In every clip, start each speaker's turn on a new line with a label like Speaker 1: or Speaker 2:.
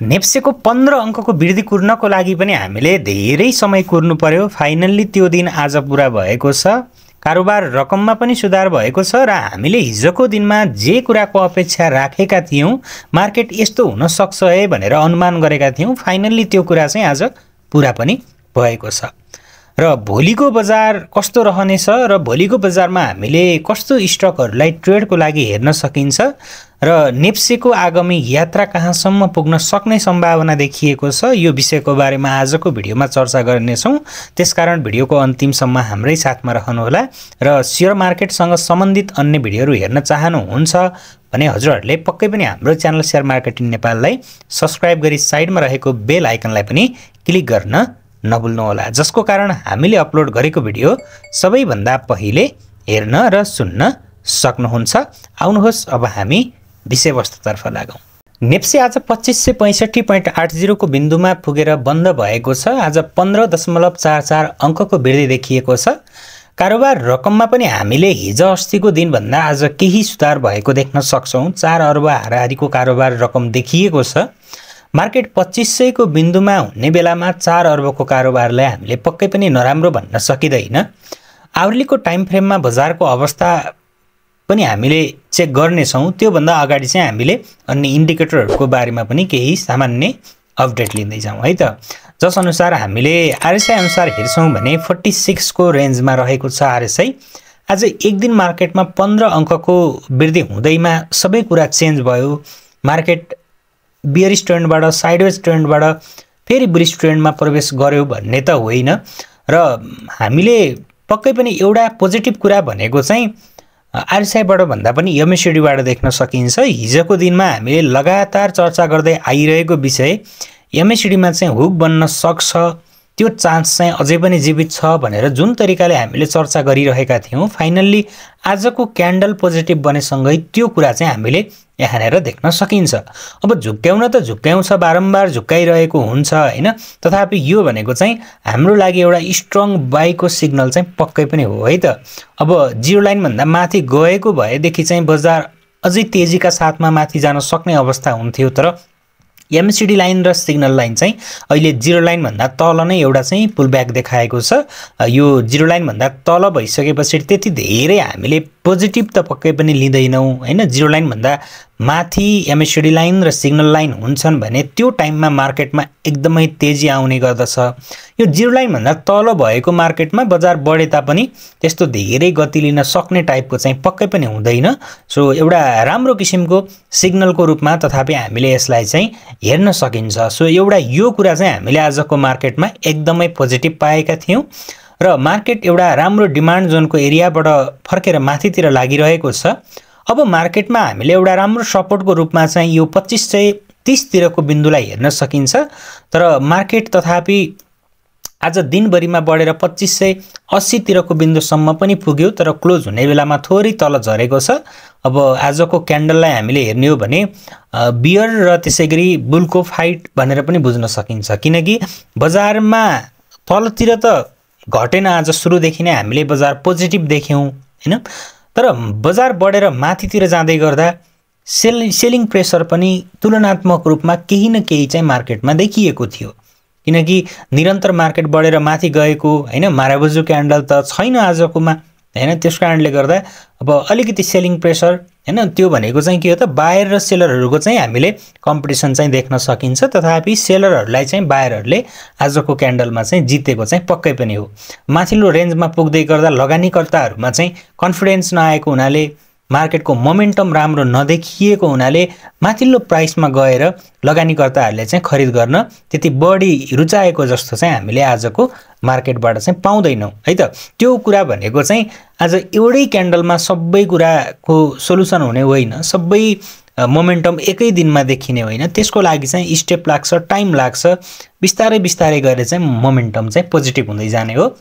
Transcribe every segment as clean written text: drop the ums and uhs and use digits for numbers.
Speaker 1: नेप्सेको 15 अङ्कको वृद्धि कुर्नको लागि पनि हामीले धेरै समय कुर्नु पर्यो। फाइनल्ली त्यो दिन आज पुरा भएको छ। कारोबार रकममा पनि सुधार भएको छ र हामीले हिजोको दिनमा जे कुराको अपेक्षा राखेका थियौं, मार्केट यस्तो हुन सक्छ है भनेर अनुमान गरेका थियौं, फाइनल्ली त्यो कुरा चाहिँ आज पुरा पनि भएको छ। र भोलिको बजार कस्तो रहनेछ र भोलिको बजारमा हामीले कस्तो स्टकहरूलाई ट्रेडको लागि हेर्न सकिन्छ र नेप्सेको आगामी यात्रा कहाँसम्म पुग्न सक्ने सम्भावना देखिएको छ, यो विषयको बारेमा आजको भिडियोमा चर्चा गर्नेछौँ। त्यसकारण भिडियोको अन्तिमसम्म हाम्रै साथमा रहनुहोला र शेयर मार्केटसँग सम्बन्धित अन्य भिडियोहरू हेर्न चाहनुहुन्छ भने हजुरहरूले पक्कै पनि हाम्रो च्यानल शेयर मार्केटिङ नेपाललाई सब्स्क्राइब गरी साइडमा रहेको बेल आइकनलाई पनि क्लिक गर्न नभुल्नुहोला, जसको कारण हामीले अपलोड गरेको भिडियो सबैभन्दा पहिले हेर्न र सुन्न सक्नुहुन्छ। आउनुहोस् अब हामी विषयवस्तुतर्फ लागौँ। नेप्से आज 2565.80 को बिन्दुमा पुगेर बन्द भएको छ। आज 15.44 अङ्कको वृद्धि देखिएको छ। कारोबार रकममा पनि हामीले हिजो अस्तिको दिनभन्दा आज केही सुधार भएको देख्न सक्छौँ। 4 अर्ब हाराहारीको कारोबार रकम देखिएको छ। मार्केट 2500 को बिन्दुमा हुने बेलामा 4 अर्बको कारोबारलाई हामीले पक्कै पनि नराम्रो भन्न सकिँदैन। आवलीको टाइम फ्रेममा बजारको अवस्था पनि हामीले चेक गर्नेछौँ। त्योभन्दा अगाडि चाहिँ हामीले अन्य इन्डिकेटरहरूको बारेमा पनि केही सामान्य अपडेट लिँदै जाउँ है त। जस अनुसार हामीले आरएसआई अनुसार हेर्छौँ भने 46 को रेन्जमा रहेको छ आरएसआई। आज एक दिन मार्केटमा 15 अङ्कको वृद्धि हुँदैमा सबै कुरा चेन्ज भयो। मार्केट बियरिश ट्रेन्डबाट साइडवेज ट्रेन्डबाट फेरि बुलिश ट्रेन्डमा प्रवेश गर्यो भन्ने त होइन र हामीले पक्कै पनि एउटा पोजिटिभ कुरा भनेको चाहिँ आरएसआईबाट भन्दा पनि एमएसिडीबाट देख्न सकिन्छ। हिजोको दिनमा हामीले लगातार चर्चा गर्दै आइरहेको विषय एमएसिडीमा चाहिँ हुक बन्न सक्छ, त्यो चान्स चाहिँ अझै पनि जीवित छ भनेर जुन तरिकाले हामीले चर्चा गरिरहेका थियौँ, फाइनल्ली आजको क्यान्डल पोजिटिभ बनेसँगै त्यो कुरा चाहिँ हामीले यहाँनिर देख्न सकिन्छ। अब झुक्क्याउन त झुक्क्याउँछ, बारम्बार झुक्काइरहेको हुन्छ होइन, तथापि यो भनेको चाहिँ हाम्रो लागि एउटा स्ट्रङ बाईको सिग्नल चाहिँ पक्कै पनि हो है त। अब जिरो लाइनभन्दा माथि गएको भएदेखि चाहिँ बजार अझै तेजीका साथमा माथि जान सक्ने अवस्था हुन्थ्यो, तर एमएसिडी लाइन र सिग्नल लाइन चाहिँ अहिले जिरो लाइनभन्दा तल नै एउटा चाहिँ पुलब्याक देखाएको छ। यो जिरो लाइनभन्दा तल भइसकेपछि त्यति धेरै हामीले पोजिटिभ त पक्कै पनि लिँदैनौँ होइन। जिरो लाइनभन्दा माथि एमएसिडी लाइन र सिग्नल लाइन हुन्छन् भने त्यो टाइममा मार्केटमा एकदमै तेजी आउने गर्दछ। यो जिरो लाइनभन्दा तल भएको मार्केटमा बजार बढे तापनि त्यस्तो धेरै गति लिन सक्ने टाइपको चाहिँ पक्कै पनि हुँदैन। सो एउटा राम्रो किसिमको सिग्नलको रूपमा तथापि हामीले यसलाई चाहिँ हेर्न सकिन्छ। सो एउटा यो कुरा चाहिँ हामीले आजको मार्केटमा एकदमै पोजिटिभ पाएका थियौँ र मार्केट एउटा राम्रो डिमान्ड जोनको एरियाबाट फर्केर माथितिर लागिरहेको छ। अब मार्केटमा हामीले एउटा राम्रो सपोर्टको रूपमा चाहिँ यो 2530 तिरको बिन्दुलाई हेर्न सकिन्छ, तर मार्केट तथापि आज दिनभरिमा बढेर 2580 तिरको बिन्दुसम्म पनि पुग्यो, तर क्लोज हुने बेलामा थोरै तल झरेको छ। अब आजको क्यान्डललाई हामीले हेर्ने हो भने बियर र त्यसैगरी बुलको फाइट भनेर पनि बुझ्न सकिन्छ, किनकि बजारमा तलतिर त घटेन। आज सुरुदेखि नै हामीले बजार पोजिटिभ देख्यौँ होइन, तर बजार बढेर माथितिर जाँदै गर्दा सेलिङ प्रेसर पनि तुलनात्मक रूपमा केही न केही चाहिँ मार्केटमा देखिएको थियो, किनकि निरन्तर मार्केट बढेर माथि गएको होइन, माराबुजु क्यान्डल त छैन आजकोमा होइन। त्यस कारणले गर्दा अब अलिकति सेलिङ प्रेसर होइन, त्यो भनेको चाहिँ के हो त, बायर र सेलरहरूको चाहिँ हामीले कम्पिटिसन चाहिँ देख्न सकिन्छ। तथापि सेलरहरूलाई चाहिँ बायरहरूले आजको क्यान्डलमा चाहिँ जितेको चाहिँ पक्कै पनि हो। माथिल्लो रेन्जमा पुग्दै गर्दा लगानीकर्ताहरूमा चाहिँ कन्फिडेन्स नआएको हुनाले, मार्केटको मोमेन्टम राम्रो नदेखिएको हुनाले माथिल्लो प्राइसमा गएर लगानीकर्ताहरूले चाहिँ खरिद गर्न त्यति बढी रुचाएको जस्तो चाहिँ हामीले आजको मार्केटबाट चाहिँ पाउँदैनौँ है त। त्यो कुरा भनेको चाहिँ आज एउटै क्यान्डलमा सबै कुराको सोलुसन हुने होइन, सबै मोमेन्टम एकै दिनमा देखिने होइन। त्यसको लागि चाहिँ स्टेप लाग्छ, टाइम लाग्छ, बिस्तारै बिस्तारै गरेर चाहिँ मोमेन्टम चाहिँ पोजिटिभ हुँदै जाने हो।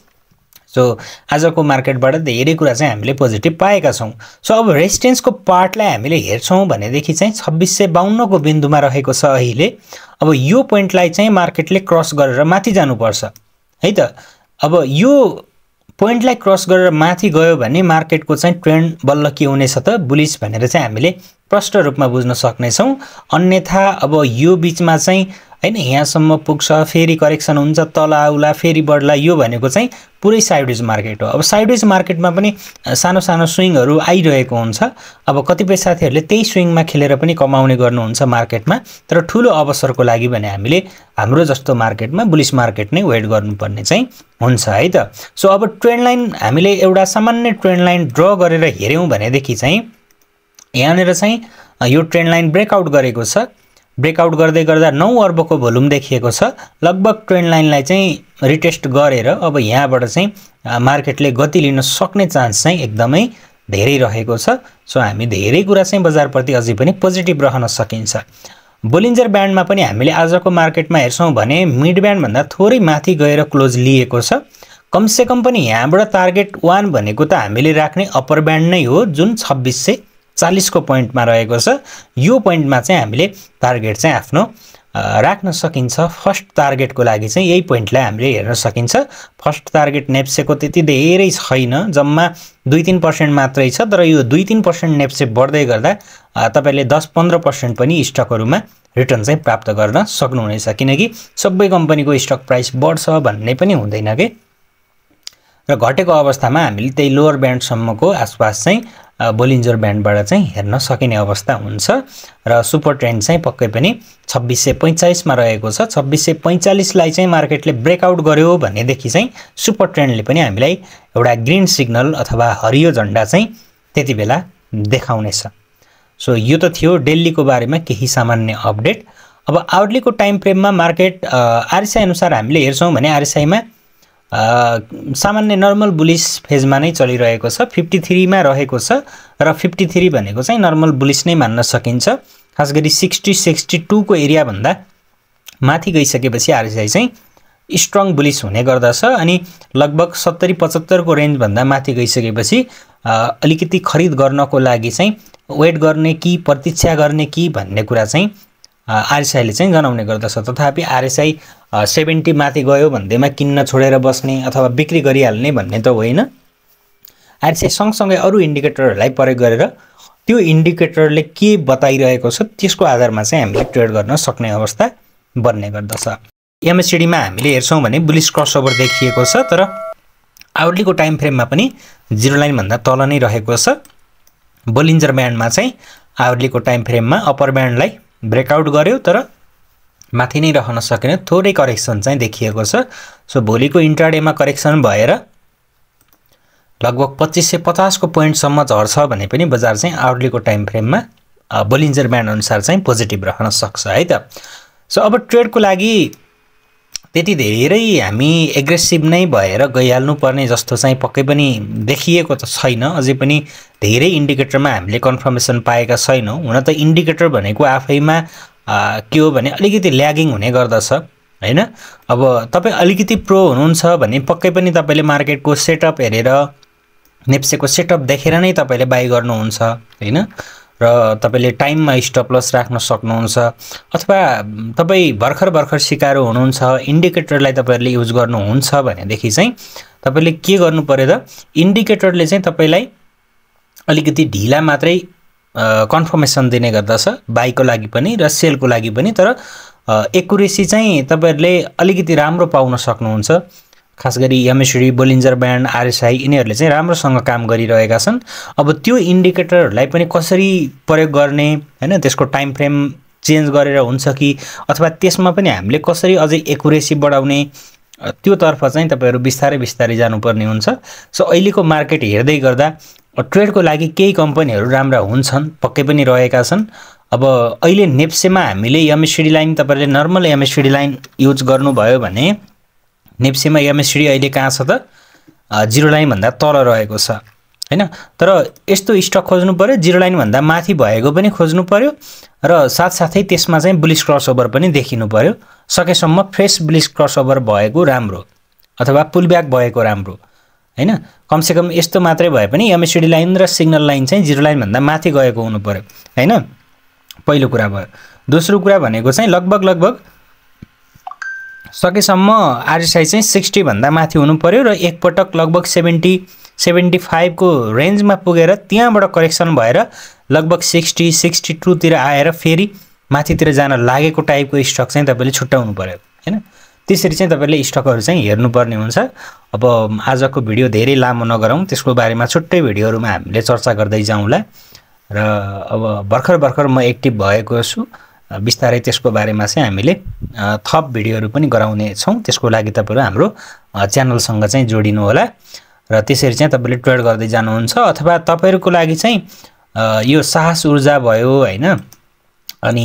Speaker 1: सो आजको मार्केटबाट धेरै कुरा चाहिँ हामीले पोजिटिभ पाएका छौँ। सो अब रेजिस्टेन्सको पार्टलाई हामीले हेर्छौँ भनेदेखि चाहिँ 2652 को बिन्दुमा रहेको छ अहिले। अब यो पोइन्टलाई चाहिँ मार्केटले क्रस गरेर माथि जानुपर्छ है त। अब यो पोइन्टलाई क्रस गरेर माथि गयो भने मार्केटको चाहिँ ट्रेन्ड बल्ल के हुनेछ त बुलिस भनेर चाहिँ हामीले प्रष्ट रूपमा बुझ्न सक्नेछौँ। अन्यथा अब यो बिचमा चाहिँ हैन यहाँसम्म पुग्छ, फेरि करेक्सन हुन्छ, तल आउला, फेरि बढ्ला, यो भनेको चाहिँ पुरै साइडवेज मार्केट हो। अब साइडवेज मार्केटमा पनि सानो सानो स्विङहरू आइरहेको हुन्छ। अब कतिपय साथीहरूले त्यही स्विङमा खेलेर पनि कमाउने गर्नुहुन्छ मार्केटमा, तर ठुलो अवसरको लागि भने हामीले हाम्रो जस्तो मार्केटमा बुलिस मार्केट नै वेट गर्नुपर्ने चाहिँ हुन्छ है त। सो अब ट्रेन्ड लाइन हामीले एउटा सामान्य ट्रेन्ड लाइन ड्र गरेर हेऱ्यौँ भनेदेखि चाहिँ यहाँनिर चाहिँ यो ट्रेन्ड लाइन ब्रेकआउट गरेको छ। ब्रेकआउट गर्दै गर्दा 9 अर्बको भोल्युम देखिएको छ। लगभग ट्रेन्ड लाइनलाई चाहिँ रिटेस्ट गरेर अब यहाँबाट चाहिँ मार्केटले गति लिन सक्ने चान्स चाहिँ एकदमै धेरै रहेको छ। सो हामी धेरै कुरा चाहिँ बजारप्रति अझै पनि पोजिटिभ रहन सकिन्छ। बोलिन्जर ब्यान्डमा पनि हामीले आजको मार्केटमा हेर्छौँ भने मिड ब्यान्डभन्दा थोरै माथि गएर क्लोज लिएको छ। कमसेकम पनि यहाँबाट टार्गेट 1 भनेको त हामीले राख्ने अप्पर ब्यान्ड नै हो, जुन 2640 को पोइन्टमा रहेको छ। यो पोइन्टमा चाहिँ हामीले टार्गेट चाहिँ आफ्नो राख्न सकिन्छ। फर्स्ट टार्गेटको लागि चाहिँ यही पोइन्टलाई हामीले हेर्न सकिन्छ। फर्स्ट टार्गेट नेप्सेको त्यति धेरै छैन, जम्मा 2-3% मात्रै छ, तर यो 2-3% नेप्से बढ्दै गर्दा तपाईले 10-15% पनि स्टकहरुमा रिटर्न चाहिँ प्राप्त गर्न सक्नुहुनेछ, किनकि सबै कम्पनीको स्टक प्राइस बढ्छ भन्ने पनि हुँदैन के। र घटेको अवस्थामा हामीले त्यही लोअर ब्यान्डसम्मको आसपास चाहिँ बोलिन्जर ब्यान्डबाट चाहिँ हेर्न सकिने अवस्था हुन्छ। र सुपर ट्रेन्ड चाहिँ पक्कै पनि 2645 मा रहेको छ। 2645 लाई चाहिँ मार्केटले ब्रेकआउट गर्यो भनेदेखि चाहिँ सुपर ट्रेन्डले पनि हामीलाई एउटा ग्रीन सिग्नल अथवा हरियो झण्डा चाहिँ त्यति बेला देखाउनेछ। सो यो त थियो डेलीको बारेमा केही सामान्य अपडेट। अब आवरलीको टाइम फ्रेममा मार्केट आरएसआई अनुसार हामीले हेर्छौं भने आरएसआई मा सामान्य नर्मल बुलिश फेजमा नै चलिरहेको छ। 53 मा रहेको छ र 53 भनेको चाहिँ नर्मल बुलिश नै मान्न सकिन्छ। खास गरी 60-62 को एरिया भन्दा माथि गइसकेपछि आरएसआई चाहिँ स्ट्रङ बुलिश हुने गर्दछ, अनि लगभग 70-75 को रेन्ज भन्दा माथि गइसकेपछि अलिकति खरिद गर्नको लागि चाहिँ वेट गर्ने कि प्रतीक्षा गर्ने कि भन्ने कुरा चाहिँ आरएसआईले चाहिँ जनाउने गर्दछ। तथापि आरएसआई 70 माथि गयो भन्दैमा किन्न छोडेर बस्ने अथवा बिक्री गरिहाल्ने भन्ने त होइन। आरएसआई सँगसँगै अरू इन्डिकेटरहरूलाई प्रयोग गरेर त्यो इन्डिकेटरले के बताइरहेको छ त्यसको आधारमा चाहिँ हामीले ट्रेड गर्न सक्ने अवस्था बन्ने गर्दछ। एमएससीडी मा हामीले हेर्छौं भने बुलिश क्रसओभर देखिएको छ, तर आवरलीको टाइम फ्रेममा पनि जीरो लाइन भन्दा तल नै रहेको छ। बोलिन्जर ब्यान्डमा चाहिँ आवरलीको टाइम फ्रेममा अप्पर ब्यान्डलाई ब्रेकआउट गर्यो, तर माथि नै रहन सकेन, थोरै करेक्सन चाहिँ देखिएको छ। सो भोलिको इन्ट्राडेमा करेक्सन भएर लगभग 2550 को पोइन्टसम्म झर्छ भने पनि बजार चाहिँ आवरलीको टाइम फ्रेममा बोलिन्जर ब्यान्ड अनुसार चाहिँ पोजिटिभ रहन सक्छ है त। सो अब ट्रेडको लागि त्यति धेरै हामी एग्रेसिभ नै भएर गइहाल्नु पर्ने जस्तो चाहिँ पक्कै पनि देखिएको त छैन। अझै पनि धेरै इन्डिकेटरमा हामीले कन्फर्मेसन पाएका छैनौं। हुन त इन्डिकेटर भनेको आफैमा के हो भने अलिकति ल्यागिङ हुने गर्दछ हैन। अब तपाई अलिकति प्रो हुनुहुन्छ भने पक्कै पनि तपाईले मार्केटको सेटअप हेरेर नेप्सेको सेटअप देखेर नै तपाईले बाइ गर्नुहुन्छ हैन, र तपाईले टाइममा स्टप लस राख्न सक्नुहुन्छ। अथवा तपाई भर्खर सिकारो हुनुहुन्छ, इन्डिकेटरलाई तपाईहरुले युज गर्नुहुन्छ भनेदेखि चाहिँ तपाईले के गर्नु पर्यो त, इन्डिकेटरले चाहिँ तपाईलाई अलिकति ढिला मात्रै कन्फर्मेसन दिने गर्दछ बाइको लागि पनि र सेलको लागि पनि, तर एक्युरेसी चाहिँ तपाईहरुले अलिकति राम्रो पाउन सक्नुहुन्छ। खास गरी एमएसडी, बोलिन्जर ब्यान्ड, आरएसआई यिनीहरुले चाहिँ राम्रोसँग काम गरिरहेका छन्। अब त्यो इन्डिकेटरहरुलाई पनि कसरी प्रयोग गर्ने हैन, त्यसको टाइम फ्रेम चेन्ज गरेर हुन्छ कि अथवा त्यसमा पनि हामीले कसरी अझै एक्युरेसी बढाउने, त्यो तर्फ चाहिँ तपाईहरु बिस्तारै जानुपर्ने हुन्छ। सो अहिलेको मार्केट हेर्दै गर्दा ट्रेडको लागि केही कम्पनीहरु राम्रा हुन्छन्, पक्कै पनि रहेका छन्। अब अहिले नेप्सेमा हामीले एमएसडी लाइन तपाईहरुले नर्मल एमएसडी लाइन युज गर्नुभयो भने नेप्सेमा एमएसडी अहिले कहाँ छ त, जीरो लाइन भन्दा तल रहेको छ हैन। तर यस्तो स्टक खोज्नु पर्यो जीरो लाइन भन्दा माथि भएको पनि खोज्नु पर्यो, र साथसाथै त्यसमा चाहिँ बुलिश क्रसओभर पनि देखिनु पर्यो। सकेसम्म फ्रेश बुलिश क्रसओभर भएको राम्रो अथवा पुलब्याक भएको राम्रो हैन। कमसेकम यस्तो मात्रै भए पनि एमएसडी लाइन र सिग्नल लाइन चाहिँ जीरो लाइन भन्दा माथि गएको हुनु पर्यो हैन, पहिलो कुरा भयो। दोस्रो कुरा भनेको चाहिँ लगभग सकेसम्म आरएसआई चाहिँ 60 भन्दा माथि हुनु पर्यो र एकपटक लगभग 70-75 को रेन्जमा पुगेर त्यहाँबाट करेक्सन भएर लगभग 60-62 तिर आएर फेरि माथितिर जान लागेको टाइपको स्टक चाहिँ तपाईले छुट्याउनु पर्यो हैन। त्यसरी चाहिँ तपाईले स्टकहरु चाहिँ हेर्नुपर्ने हुन्छ। अब आजको भिडियो धेरै लामो नगरौँ, त्यसको बारेमा छुट्टै भिडियोहरुमा हामीले चर्चा गर्दै जाउँला। र अब भर्खर म एक्टिभ भएको छु, बिस्तारै त्यसको बारेमा चाहिँ हामीले थप भिडियोहरु पनि गराउने छौं। त्यसको लागि तपाईहरु हाम्रो च्यानलसँग चाहिँ जोडिनु होला र त्यसरी चाहिँ तपाईले ट्रेड गर्दै जानुहुन्छ। अथवा तपाईहरुको लागि चाहिँ यो साहस ऊर्जा भयो हैन, अनि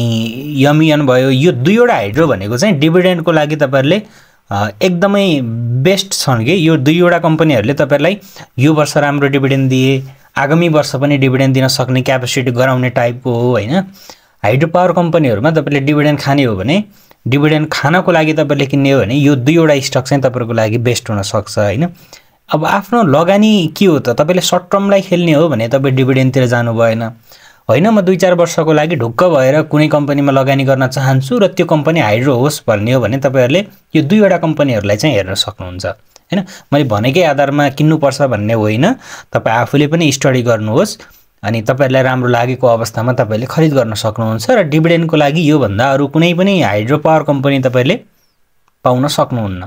Speaker 1: यमियन भयो, यो दुईवटा हाइड्रो भनेको चाहिँ डिभिडेन्डको लागि तपाईहरुले एकदमै बेस्ट छन् के। यो दुईवटा कम्पनीहरुले तपाईहरुलाई यो वर्ष राम्रो डिभिडेन्ड दिए, आगामी वर्ष पनि डिभिडेन्ड दिन सक्ने क्यापेसिटी गराउने टाइपको हो हैन। हाइड्रो पावर कम्पनीहरुमा तपाईले डिभिडेन्ड खाने हो भने, डिभिडेन्ड खानको लागि तपाईले किन्ने हो भने यो दुईवटा स्टक चाहिँ तपाईहरुको लागि बेस्ट हुन सक्छ हैन। अब आफ्नो लगानी के हो त, तपाईले सर्ट टर्मलाई खेल्ने हो भने तपाई डिभिडेन्डतिर जानु भएन हैन। म 2-4 वर्षको लागि ढुक्क भएर कुनै कम्पनीमा लगानी गर्न चाहन्छु र त्यो कम्पनी हाइड्रो होस् भन्ने हो भने तपाईहरुले यो दुईवटा कम्पनीहरुलाई चाहिँ हेर्न सक्नुहुन्छ हैन। मैले भनेकै आधारमा किन्नुपर्छ भन्ने होइन, तपाई आफूले पनि स्टडी गर्नुहोस् अनि तपाईहरुलाई राम्रो लागेको अवस्थामा तपाईले खरिद गर्न सक्नुहुन्छ। र डिभिडेन्डको लागि यो भन्दा अरु कुनै पनि हाइड्रो पावर कम्पनी तपाईले पाउन सक्नुहुन्न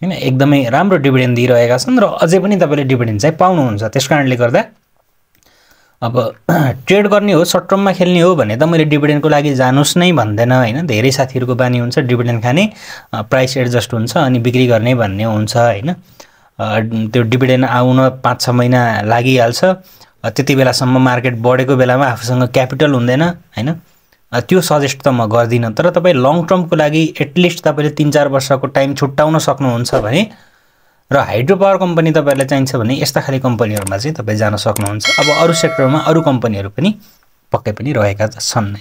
Speaker 1: हैन। एकदमै राम्रो डिभिडेन्ड दिइरहेका छन् र अझै पनि तपाईले डिभिडेन्ड चाहिँ पाउनुहुन्छ। त्यसकारणले गर्दा अब ट्रेड गर्ने हो, सर्ट टर्ममा खेल्ने हो भने त मैले डिभिडेन्डको लागि जानुस् नै भन्दैन हैन। धेरै साथीहरुको बानी हुन्छ डिभिडेन्ड खाने, प्राइस एडजस्ट हुन्छ अनि बिक्री गर्ने भन्ने हुन्छ हैन। त्यो डिभिडेन्ड आउन 5-6 महिना लागिहाल्छ। त्यति बेलासम्म मार्केट बढेको बेलामा आफूसँग क्यापिटल हुँदैन हैन। त्यो सजेस्ट त म गर्दिन। तर तपाई लङ टर्मको लागि एटलिस्ट तपाईले 3-4 वर्षको टाइम छुट्याउन सक्नुहुन्छ भने र हाइड्रो पावर कम्पनी तपाईहरुलाई चाहिन्छ भने यस्ता खाली कम्पनीहरुमा चाहिँ तपाई जान सक्नुहुन्छ। अब अरु सेक्टरमा अरु कम्पनीहरु पनि पक्कै पनि रहेका छन् नै।